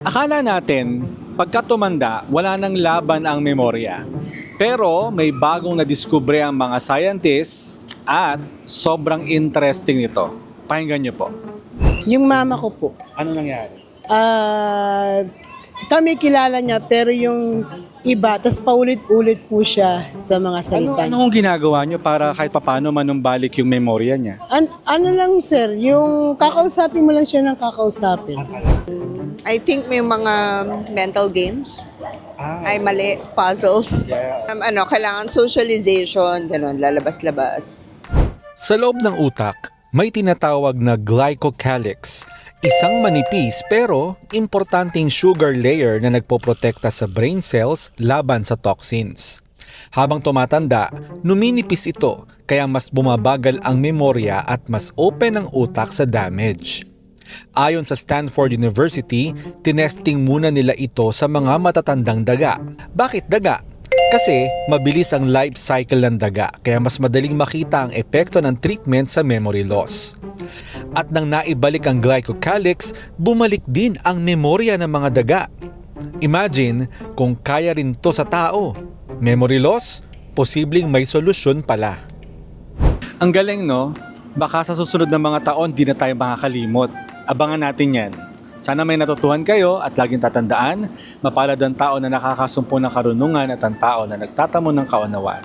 Akala natin, pagka tumanda, wala nang laban ang memorya. Pero may bagong nadiskubre ang mga scientists at sobrang interesting nito. Pakinggan niyo po. Yung mama ko po, Ano nangyari? ah, kami kilala niya pero yung iba, tas paulit-ulit po siya sa mga salita Ano ang ginagawa niyo para kahit papano manumbalik yung memorya niya? Ano lang sir, yung kakausapin mo lang siya ng kakausapin. I think may mga mental games. Ay, mali. Puzzles. Kailangan socialization, ganun, lalabas-labas. Sa loob ng utak, may tinatawag na glycocalyx, isang manipis pero importanteng sugar layer na nagpoprotekta sa brain cells laban sa toxins. Habang tumatanda, numinipis ito kaya mas bumabagal ang memorya at mas open ang utak sa damage. Ayon sa Stanford University, tinesting muna nila ito sa mga matatandang daga. Bakit daga? Kasi mabilis ang life cycle ng daga kaya mas madaling makita ang epekto ng treatment sa memory loss. At nang naibalik ang glycocalyx, bumalik din ang memorya ng mga daga. Imagine kung kaya rin to sa tao. Memory loss? Posibleng may solusyon pala. Ang galing no? Baka sa susunod na mga taon di na tayo makakalimot. Abangan natin yan. Sana may natutuhan kayo at laging tatandaan, mapalad ang tao na nakakasumpo ng karunungan at ang tao na nagtatamo ng kaunawaan.